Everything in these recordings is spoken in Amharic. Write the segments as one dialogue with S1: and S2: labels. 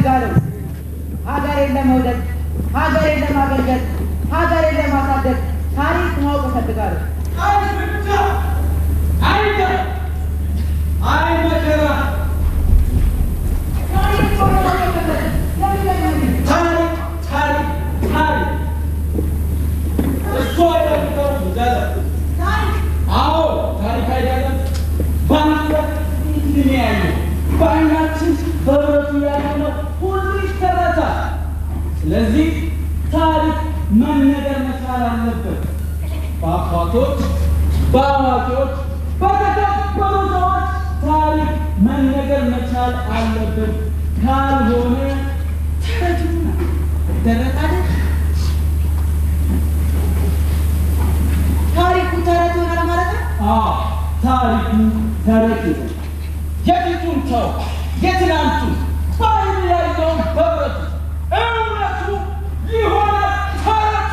S1: እንዳለው ሀገሬን ለመውደድ ሀገሬን ለማገልገል ሀገሬን ለማሳደግ ታሪክ ማወቅ እፈልጋለሁ።
S2: ታሪክ ብቻ አይደለም አይመከራ ታሪክ እሱ አይደለም አዎ ታሪክ አይደለም ባንበት እንትን ያለው ባይናችን በብረቱ ያለው ሁሉ ይተረታል። ስለዚህ ታሪክ መነገር መቻል አለበት። በአባቶች በአዋቂዎች በተከበሩ ሰዎች ታሪክ መነገር መቻል አለበት። ካልሆነ ተረትና ደረታደ
S1: ታሪኩ ተረት ይሆናል ማለት ነው።
S2: ታሪኩ ተረት ይሆናል። የጥንቱን ተው የትናንቱን ባይል ያለውን በብረቱ እውነቱ ይሆናል ተረቱ።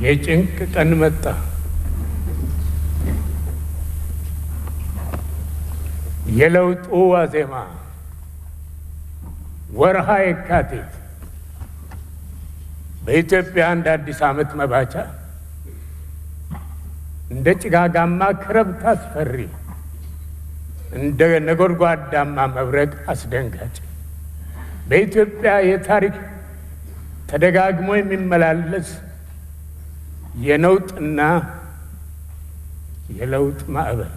S3: የጭንቅ ቀን መጣ። የለውጡ ዋዜማ ወርሃ የካቲት በኢትዮጵያ እንደ አዲስ ዓመት መባቻ እንደ ጭጋጋማ ክረምት አስፈሪ እንደ ነጎድጓዳማ መብረቅ አስደንጋጭ በኢትዮጵያ የታሪክ ተደጋግሞ የሚመላለስ የነውጥና የለውጥ ማዕበል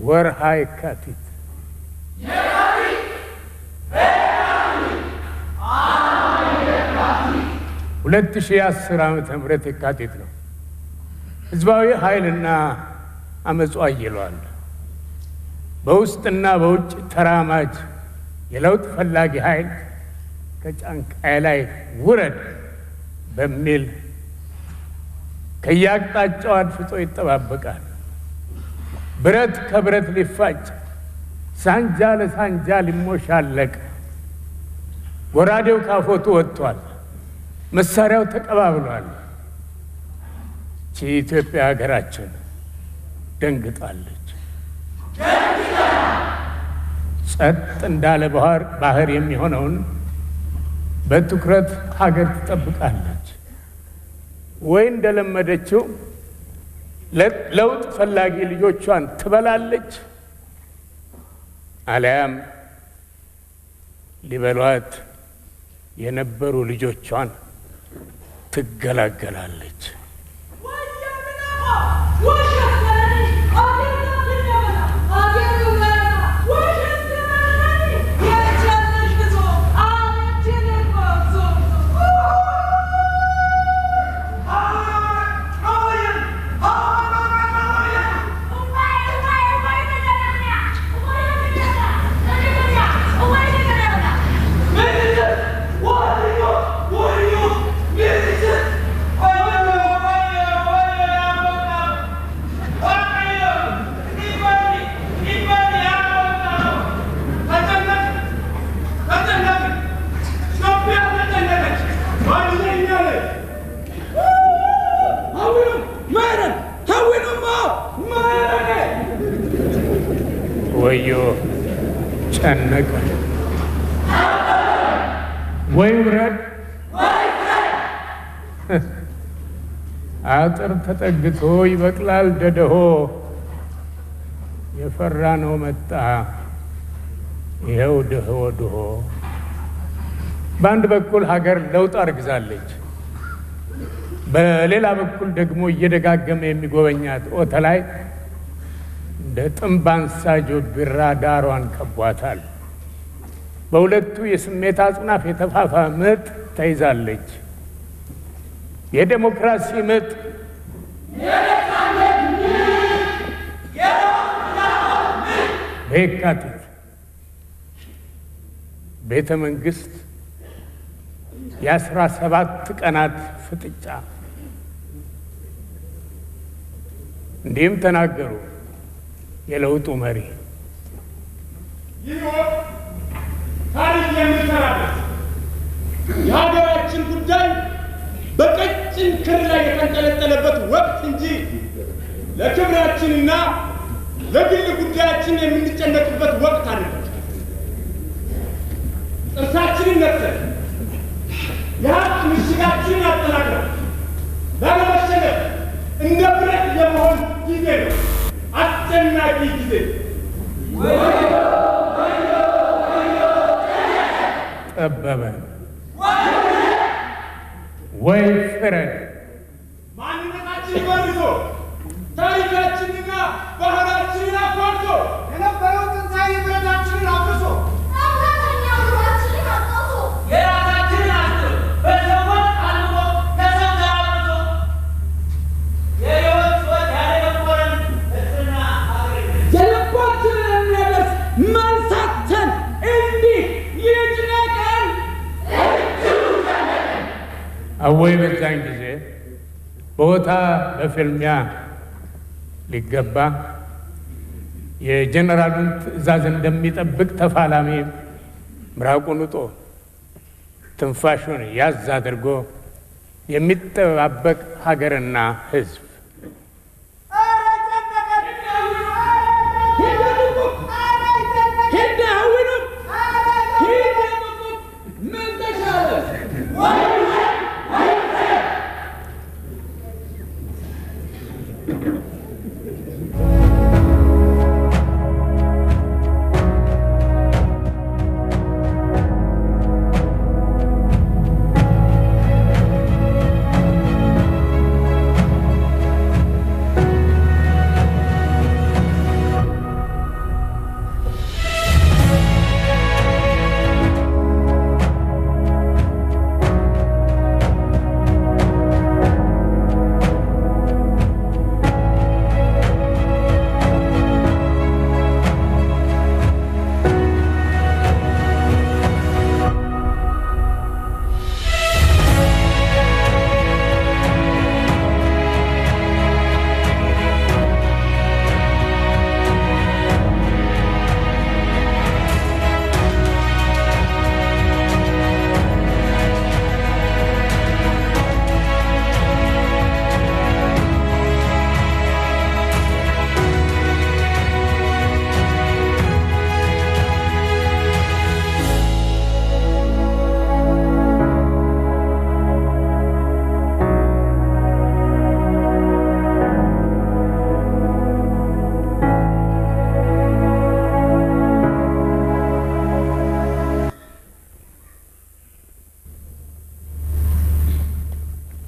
S3: ወርሃ የካቲት 2010 ዓመተ ምህረት የካቲት ነው። ህዝባዊ ኃይልና አመጹ አይሏል። በውስጥና በውጭ ተራማጅ የለውጥ ፈላጊ ኃይል ከጫንቃዬ ላይ ውረድ በሚል ከያቅጣጫው አድፍጦ ይጠባበቃል። ብረት ከብረት ሊፋጭ፣ ሳንጃ ለሳንጃ ሊሞሻለቅ፣ ጎራዴው ካፎቱ ወጥቷል። መሳሪያው ተቀባብሏል። ኢትዮጵያ ሀገራችን ደንግጣለች። ጸጥ እንዳለ ባህር የሚሆነውን በትኩረት ሀገር ትጠብቃለች። ወይ እንደለመደችው ለውጥ ፈላጊ ልጆቿን ትበላለች፣ አለያም ሊበሏት የነበሩ ልጆቿን ትገላገላለች። ወዮ ጨነቀ፣ ወይ ውረድ፣ አጥር ተጠግቶ ይበቅላል ደደሆ፣ የፈራ ነው መጣ ይኸው ድሆ ድሆ። በአንድ በኩል ሀገር ለውጥ አርግዛለች፣ በሌላ በኩል ደግሞ እየደጋገመ የሚጎበኛት ኦተላይ እንደ ጥምብ አንሳ ጆቢራ ዳሯን ከቧታል። በሁለቱ የስሜት አጽናፍ የተፋፋመ ምጥ ተይዛለች። የዴሞክራሲ ምጥ፣ በየካቲት ቤተ መንግስት የ17 ቀናት ፍጥጫ። እንዲህም ተናገሩ የለውጡ መሪ።
S4: ይህ ወቅት ታሪክ የምንሰራበት የሀገራችን ጉዳይ በቀጭን ክር ላይ የተንጠለጠለበት ወቅት እንጂ ለክብራችንና ለግል ጉዳያችን የምንጨነቅበት ወቅት አይደለም። ጥርሳችንን ነክሰን የሀብት ምሽጋችንን አጠናክረን ላለመሸነፍ እንደ ብረት የመሆን ጊዜ ነው። አስጨናቂ ጊዜ።
S3: ጠበበን ወይ ፍረድ።
S4: ማንነታችን በርዞ ታሪካችንና ባህላችንን አፋልሶ የነበረው ጥንታዊ ብረታችንን አፍርሶ
S5: እውነተኛው ኑሯችንን አጣሶ
S2: የራሳችንን አስር በሰዎች አልሞ ከሰው ተራርሶ የህይወት ሕይወት ያደረገን እስና አገር የልባችንን የሚያደርስ መልሳችን እንዲህ ይጭነቀን።
S3: አወይ በዛን ጊዜ ቦታ በፍልሚያ ሊገባ የጀነራሉን ትዕዛዝ እንደሚጠብቅ ተፋላሚ ምራቁን ውጦ ትንፋሹን ያዝ አድርጎ የሚጠባበቅ ሀገርና ሕዝብ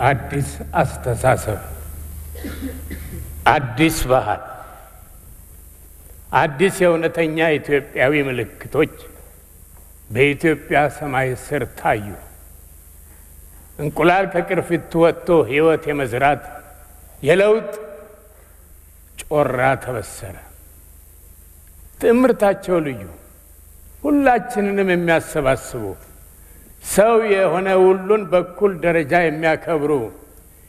S3: አዲስ አስተሳሰብ፣ አዲስ ባህል፣ አዲስ የእውነተኛ ኢትዮጵያዊ ምልክቶች በኢትዮጵያ ሰማይ ስር ታዩ። እንቁላል ከቅርፊቱ ወጥቶ ሕይወት የመዝራት የለውጥ ጮራ ተበሰረ። ትምህርታቸው ልዩ፣ ሁላችንንም የሚያሰባስቡ ሰው የሆነ ሁሉን በኩል ደረጃ የሚያከብሩ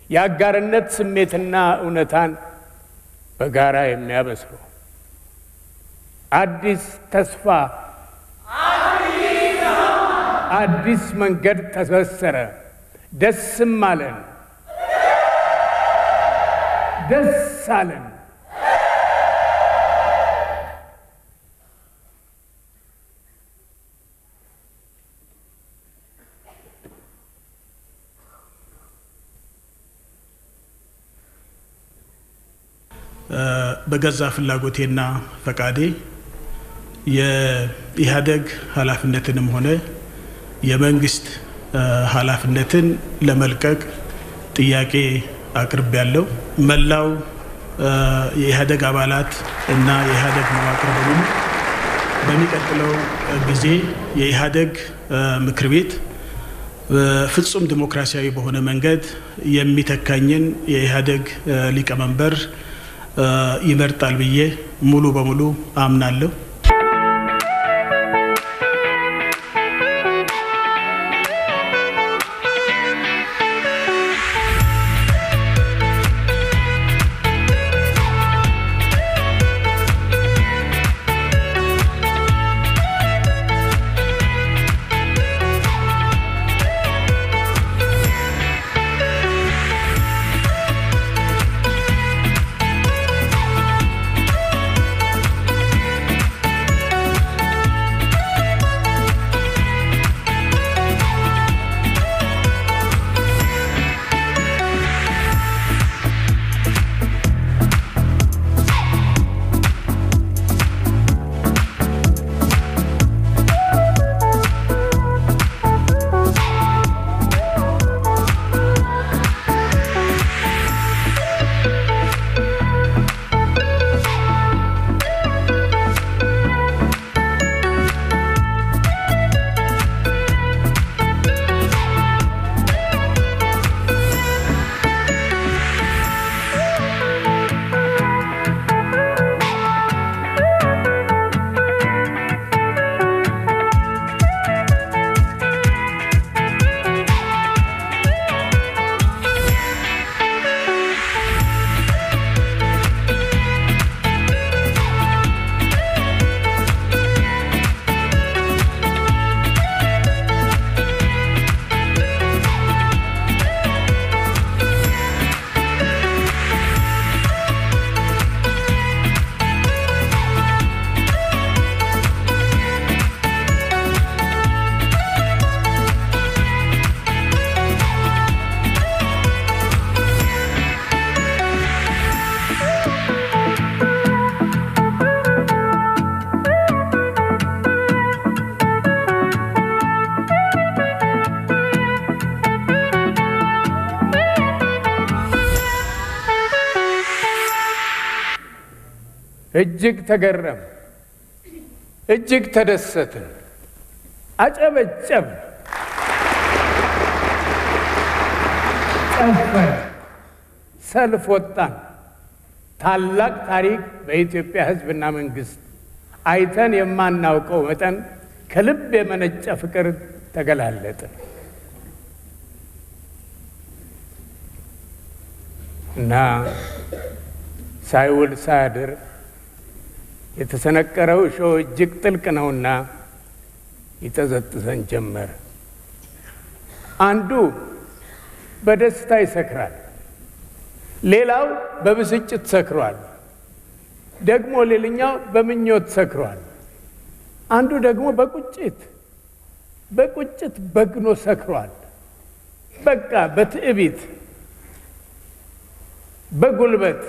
S3: የአጋርነት ስሜትና እውነታን በጋራ የሚያበስሩ አዲስ ተስፋ፣ አዲስ መንገድ ተበሰረ። ደስም አለን፣ ደስ አለን።
S6: በገዛ ፍላጎቴና ፈቃዴ የኢህአደግ ኃላፊነትንም ሆነ የመንግስት ኃላፊነትን ለመልቀቅ ጥያቄ አቅርቤያለሁ። መላው የኢህአደግ አባላት እና የኢህአደግ መዋቅር በሙሉ በሚቀጥለው ጊዜ የኢህአደግ ምክር ቤት ፍጹም ዲሞክራሲያዊ በሆነ መንገድ የሚተካኝን የኢህአደግ ሊቀመንበር ይመርጣል ብዬ ሙሉ በሙሉ አምናለሁ።
S3: እጅግ ተገረም፣ እጅግ ተደሰትን፣ አጨበጨብ፣ ጨፈር፣ ሰልፍ ወጣን። ታላቅ ታሪክ በኢትዮጵያ ሕዝብና መንግስት አይተን የማናውቀው መጠን ከልብ የመነጨ ፍቅር ተገላለጠ እና ሳይውል ሳያድር የተሰነቀረው እሾህ እጅግ ጥልቅ ነውና ይጠዘጥዘን ጀመር። አንዱ በደስታ ይሰክራል፣ ሌላው በብስጭት ሰክሯል፣ ደግሞ ሌላኛው በምኞት ሰክሯል፣ አንዱ ደግሞ በቁጭት በግኖ ሰክሯል። በቃ በትዕቢት በጉልበት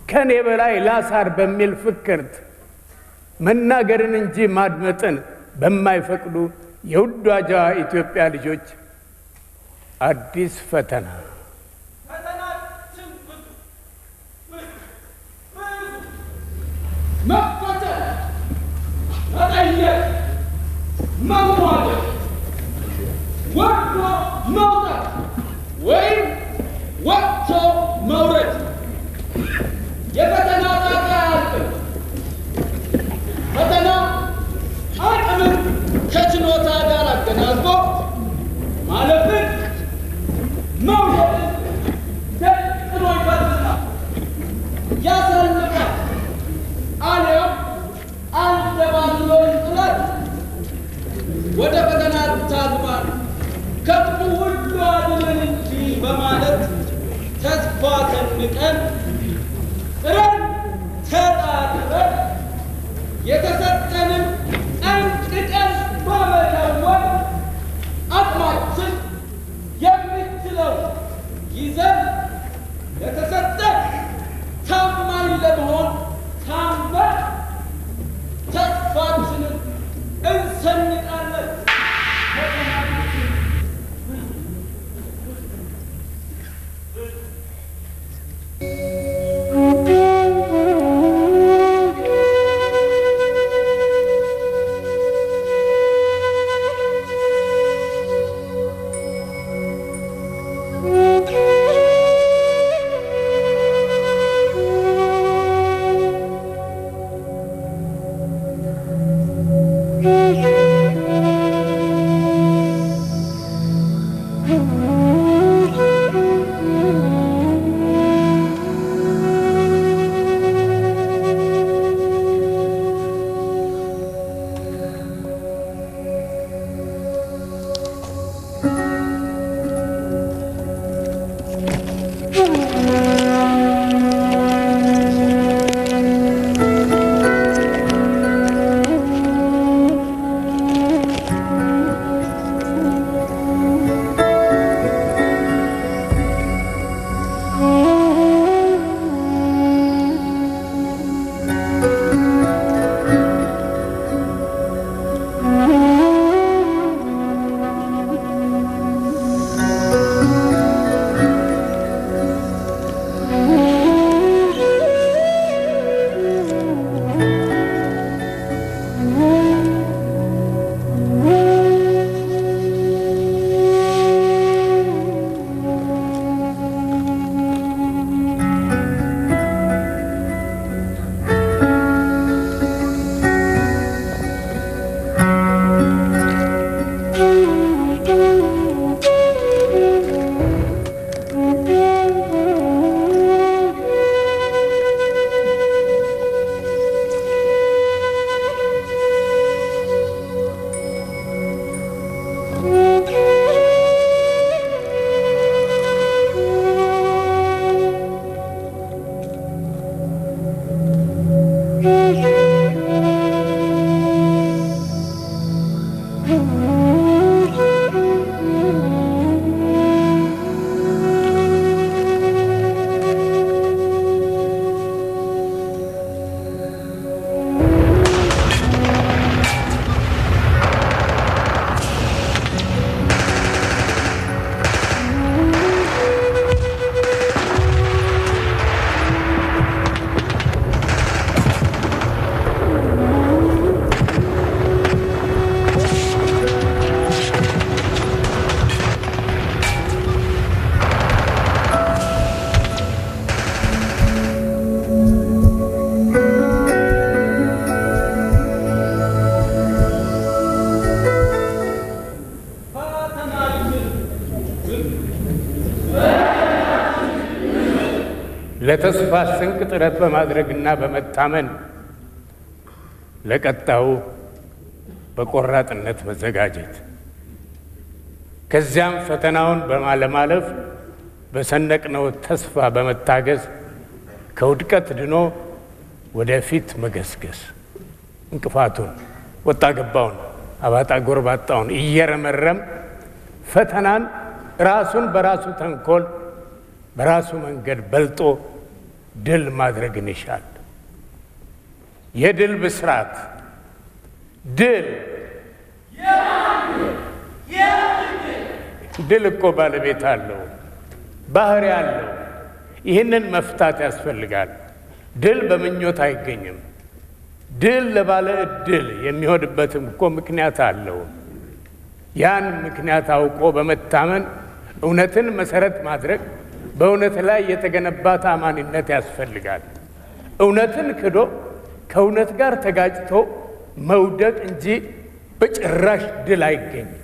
S3: ከኔ በላይ ላሳር በሚል ፍክርት መናገርን እንጂ ማድመጥን በማይፈቅዱ የውዷ ኢትዮጵያ ልጆች አዲስ ፈተና
S2: መፈተን፣ መጠየቅ፣ መሟገት፣ ወርዶ መውጣት ወይም ወጥቶ መውረድ። የፈተና ጣጣ አያልቅም። ፈተና አቅምን ከችሎታ ጋር አገናዝቦ ማለፍን መውደድን ደቅኖ ይፈትናል፣ ያሰልፋል፣ አሊያም አንደባልሎ ይጥላል። ወደ ፈተና ታግባል ከክፉ ሁሉ አድነን እንጂ በማለት ተስፋ ሰንቀን ጥረን ተጣጥረን የተሰጠንን ጠንቅቀን በመተወን አቅማችን የምንችለው ይዘን ለተሰጠን ታማኝ ለመሆን ታምነን ተስፋችንን እንሰንቃለን።
S3: ለተስፋ ስንቅ ጥረት በማድረግና በመታመን ለቀጣዩ በቆራጥነት መዘጋጀት ከዚያም ፈተናውን ለማለፍ በሰነቅነው ተስፋ በመታገዝ ከውድቀት ድኖ ወደፊት መገስገስ እንቅፋቱን ወጣ ገባውን አባጣ ጎርባጣውን እየረመረም ፈተናን ራሱን በራሱ ተንኮል በራሱ መንገድ በልጦ ድል ማድረግን ይሻል። የድል ብስራት ድል እኮ ባለቤት አለው፣ ባህሪ አለው። ይህንን መፍታት ያስፈልጋል። ድል በምኞት አይገኝም። ድል ለባለ ዕድል የሚሆንበትም እኮ ምክንያት አለው። ያን ምክንያት አውቆ በመታመን እውነትን መሰረት ማድረግ በእውነት ላይ የተገነባ ታማኝነት ያስፈልጋል። እውነትን ክዶ ከእውነት ጋር ተጋጭቶ መውደቅ እንጂ በጭራሽ ድል አይገኝም።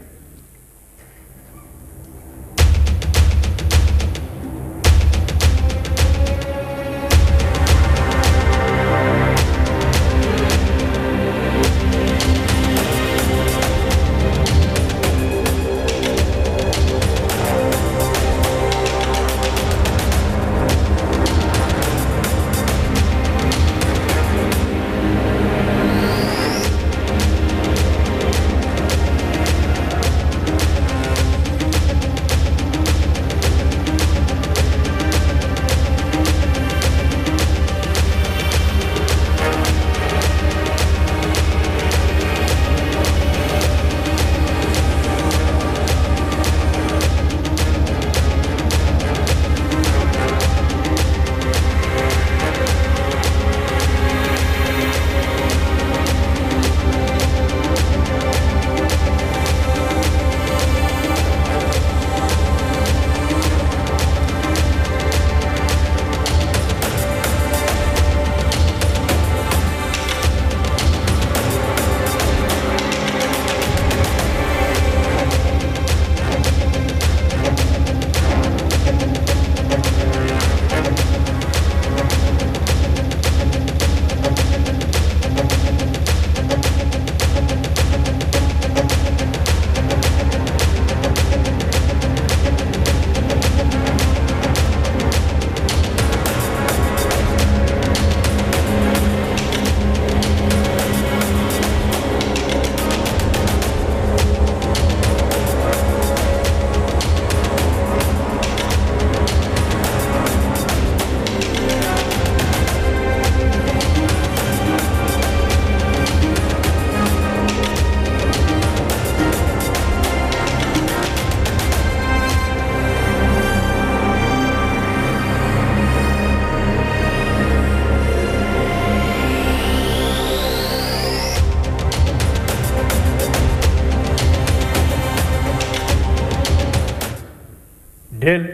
S3: ድል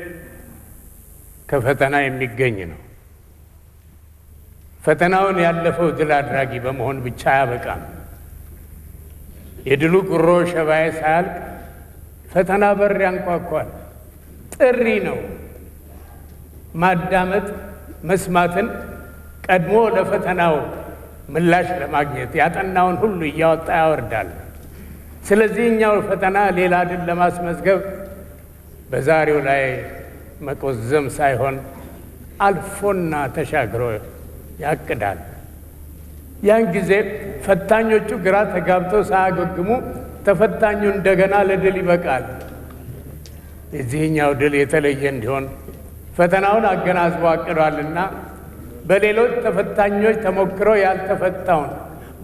S3: ከፈተና የሚገኝ ነው። ፈተናውን ያለፈው ድል አድራጊ በመሆን ብቻ አያበቃም። የድሉ ጉሮ ሸባዬ ሳያልቅ ፈተና በር ያንኳኳል። ጥሪ ነው። ማዳመጥ መስማትን ቀድሞ ለፈተናው ምላሽ ለማግኘት ያጠናውን ሁሉ እያወጣ ያወርዳል። ስለዚህ እኛው ፈተና ሌላ ድል ለማስመዝገብ በዛሬው ላይ መቆዘም ሳይሆን አልፎና ተሻግሮ ያቅዳል። ያን ጊዜ ፈታኞቹ ግራ ተጋብተው ሳያገግሙ ተፈታኙ እንደገና ለድል ይበቃል። የዚህኛው ድል የተለየ እንዲሆን ፈተናውን አገናዝቦ አቅዷልና በሌሎች ተፈታኞች ተሞክሮ ያልተፈታውን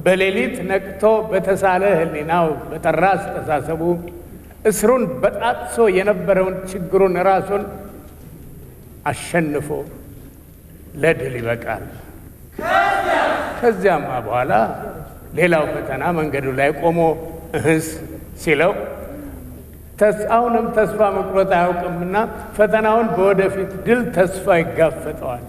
S3: በሌሊት ነቅቶ በተሳለ ሕሊናው በጠራ አስተሳሰቡ እስሩን በጣጥሶ የነበረውን ችግሩን ራሱን አሸንፎ ለድል ይበቃል። ከዚያማ በኋላ ሌላው ፈተና መንገዱ ላይ ቆሞ እህስ ሲለው አሁንም ተስፋ መቁረጥ አያውቅምና ፈተናውን በወደፊት ድል ተስፋ ይጋፈጠዋል።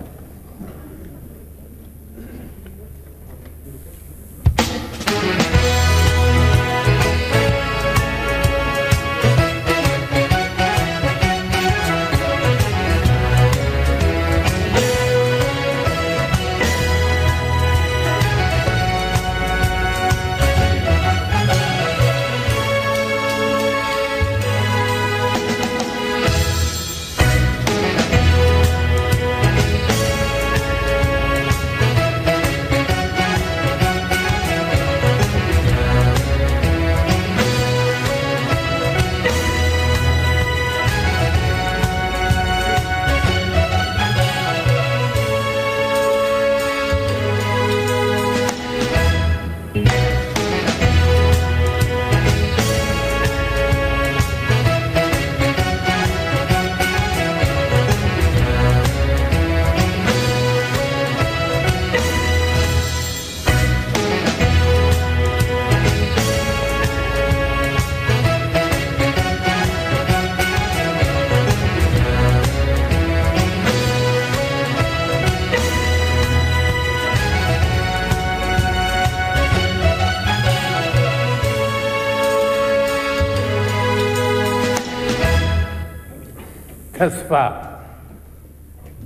S3: ተስፋ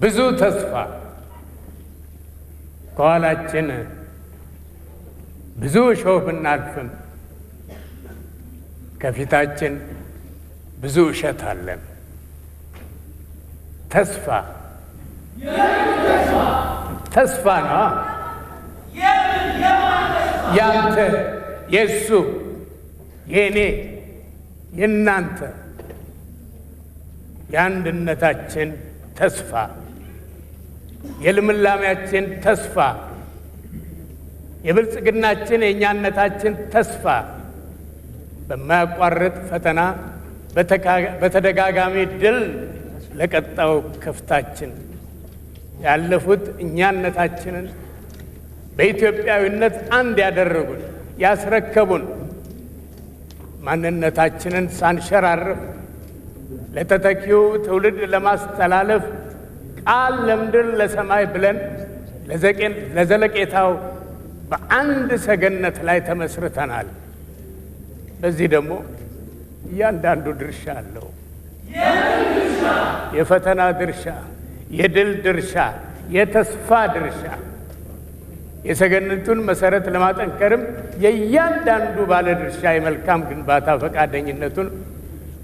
S3: ብዙ ተስፋ ከኋላችን ብዙ እሾህ ብናልፍም ከፊታችን ብዙ እሸት አለን። ተስፋ ተስፋ ነው። ያንተ፣ የሱ፣ የኔ፣ የናንተ የአንድነታችን ተስፋ፣ የልምላሜያችን ተስፋ፣ የብልጽግናችን የእኛነታችን ተስፋ በማያቋርጥ ፈተና በተደጋጋሚ ድል ለቀጣው ከፍታችን ያለፉት እኛነታችንን በኢትዮጵያዊነት አንድ ያደረጉን ያስረከቡን ማንነታችንን ሳንሸራርፍ ለተተኪው ትውልድ ለማስተላለፍ ቃል ለምድር ለሰማይ ብለን ለዘለቄታው በአንድ ሰገነት ላይ ተመስርተናል። በዚህ ደግሞ እያንዳንዱ ድርሻ አለው። የፈተና ድርሻ፣ የድል ድርሻ፣ የተስፋ ድርሻ። የሰገነቱን መሰረት ለማጠንከርም የእያንዳንዱ ባለ ድርሻ የመልካም ግንባታ ፈቃደኝነቱን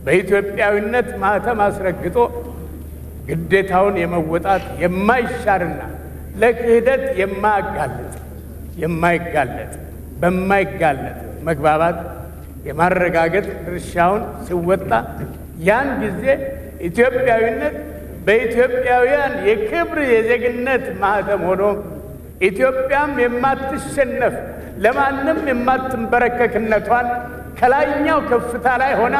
S3: በኢትዮጵያዊነት ማህተም አስረግጦ ግዴታውን የመወጣት የማይሻርና ለክህደት የማይጋለጥ በማይጋለጥ መግባባት የማረጋገጥ ድርሻውን ሲወጣ ያን ጊዜ ኢትዮጵያዊነት በኢትዮጵያውያን የክብር የዜግነት ማህተም ሆኖ ኢትዮጵያም የማትሸነፍ ለማንም የማትንበረከክነቷን ከላይኛው ከፍታ ላይ ሆና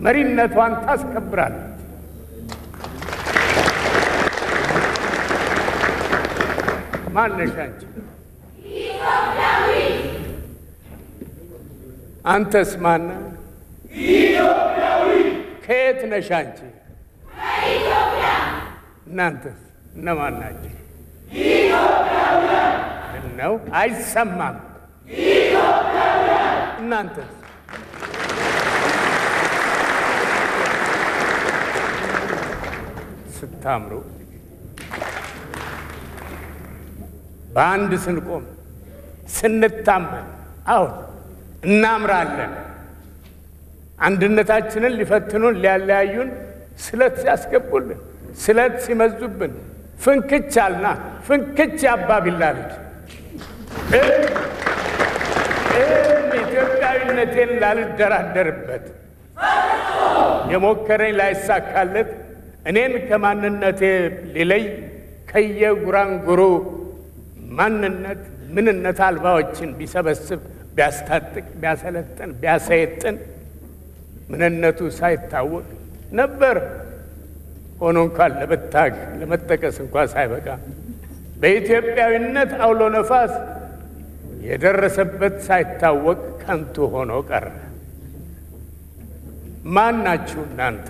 S3: መሪነቷን ታስከብራለች። ማነሽ አንቺ?
S5: ኢትዮጵያዊ።
S3: አንተስ ማነህ?
S2: ኢትዮጵያዊ።
S3: ከየት ነሽ አንቺ?
S5: ከኢትዮጵያ።
S3: እናንተስ እነማን ናቸው?
S2: ኢትዮጵያውያን።
S3: ነው አይሰማም።
S2: ኢትዮጵያውያን።
S3: እናንተስ? ስታምሩ በአንድ ስንቆም ስንታመን አሁን እናምራለን። አንድነታችንን ሊፈትኑን ሊያለያዩን ስለት ሲያስገቡልን ስለት ሲመዙብን ፍንክች አልና ፍንክች አባቢላ ልጅ ኢትዮጵያዊነቴን ላልደራደርበት የሞከረኝ ላይሳካለት እኔን ከማንነቴ ሊለይ ከየጉራንጉሩ ማንነት ምንነት አልባዎችን ቢሰበስብ ቢያስታጥቅ ቢያሰለጥን ቢያሰየጥን ምንነቱ ሳይታወቅ ነበር። ሆኖ እንኳን ለመጠቀስ እንኳን ሳይበቃ በኢትዮጵያዊነት አውሎ ነፋስ የደረሰበት ሳይታወቅ ከንቱ ሆኖ ቀረ። ማን ናችሁ እናንተ?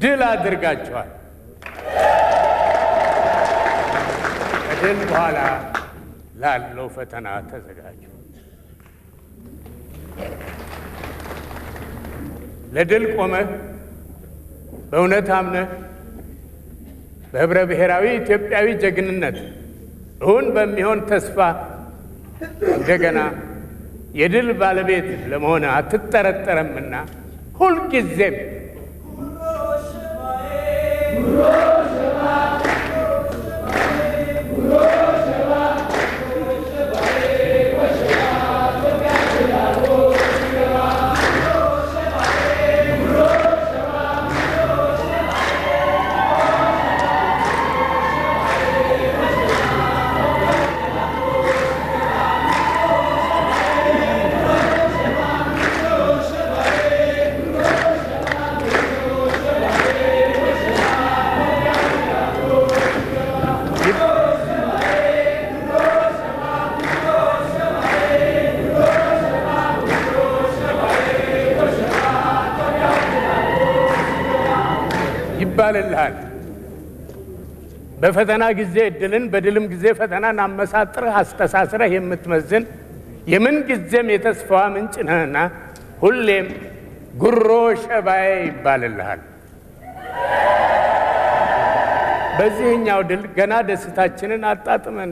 S3: ድል አድርጋችኋል። ከድል በኋላ ላለው ፈተና ተዘጋጁ። ለድል ቆመህ በእውነት አምነህ በህብረ ብሔራዊ ኢትዮጵያዊ ጀግንነት እውን በሚሆን ተስፋ እንደገና የድል ባለቤት ለመሆን አትጠረጠረምና ሁልጊዜም ይባልልሃል። በፈተና ጊዜ እድልን በድልም ጊዜ ፈተናን አመሳጥረህ አስተሳስረህ የምትመዝን የምን ጊዜም የተስፋዋ ምንጭ ነህና ሁሌም ጉሮ ሸባዬ ይባልልሃል። በዚህኛው ድል ገና ደስታችንን አጣጥመን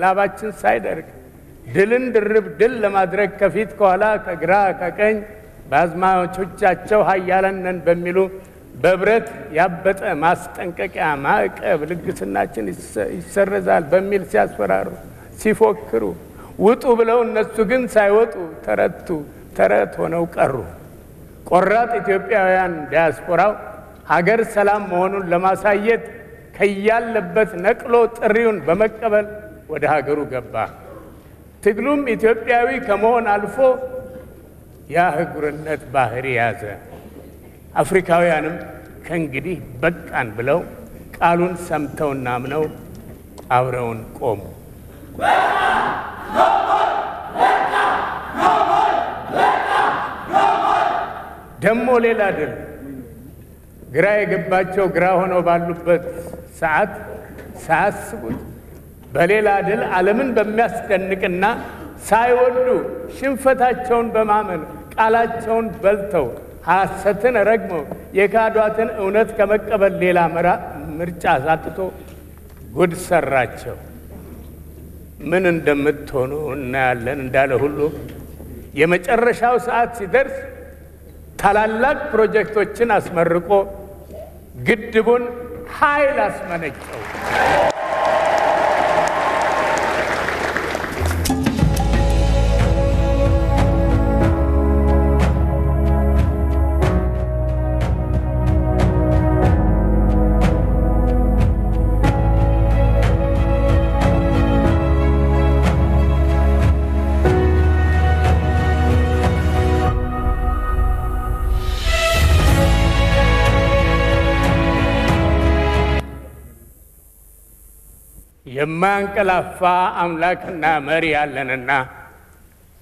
S3: ላባችን ሳይደርግ ድልን ድርብ ድል ለማድረግ ከፊት ከኋላ ከግራ ከቀኝ በአዝማቾቻቸው ኃያላን ነን በሚሉ በብረት ያበጠ ማስጠንቀቂያ ማዕቀብ ልግስናችን ይሰረዛል በሚል ሲያስፈራሩ ሲፎክሩ ውጡ ብለው እነሱ ግን ሳይወጡ ተረት ሆነው ቀሩ። ቆራጥ ኢትዮጵያውያን ዲያስፖራው ሀገር ሰላም መሆኑን ለማሳየት ከያለበት ነቅሎ ጥሪውን በመቀበል ወደ ሀገሩ ገባ። ትግሉም ኢትዮጵያዊ ከመሆን አልፎ የአህጉርነት ባህሪ ያዘ። አፍሪካውያንም ከእንግዲህ በቃን ብለው ቃሉን ሰምተውና አምነው አብረውን ቆሙ። ደሞ ሌላ ድል ግራ የገባቸው ግራ ሆነው ባሉበት ሰዓት ሳያስቡት በሌላ ድል ዓለምን በሚያስደንቅና ሳይወዱ ሽንፈታቸውን በማመን ቃላቸውን በልተው ሐሰትን ረግመው የካዷትን እውነት ከመቀበል ሌላ ምርጫ ሳጥቶ ጉድ ሰራቸው። ምን እንደምትሆኑ እናያለን እንዳለ ሁሉ የመጨረሻው ሰዓት ሲደርስ ታላላቅ ፕሮጀክቶችን አስመርቆ ግድቡን ኃይል አስመነጨው። የማንቀላፋ አምላክና መሪ ያለንና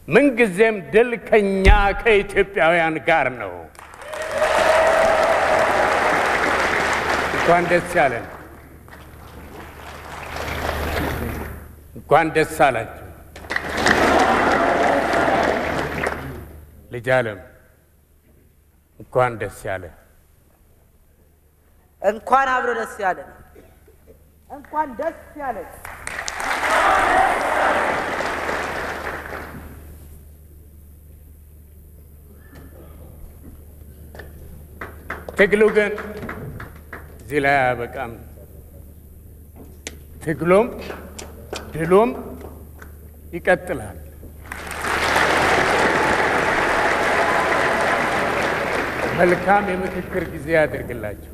S3: ምንጊዜም ድል ከኛ ከኢትዮጵያውያን ጋር ነው። እንኳን ደስ ያለን፣ እንኳን ደስ አላችሁ። ልጅ ዓለም እንኳን ደስ ያለ፣
S1: እንኳን አብሮ ደስ ያለን፣ እንኳን ደስ ያለን።
S3: ትግሉ ግን እዚህ ላይ አያበቃም። ትግሉም ድሉም ይቀጥላል። መልካም የምክክር ጊዜ ያድርግላችሁ።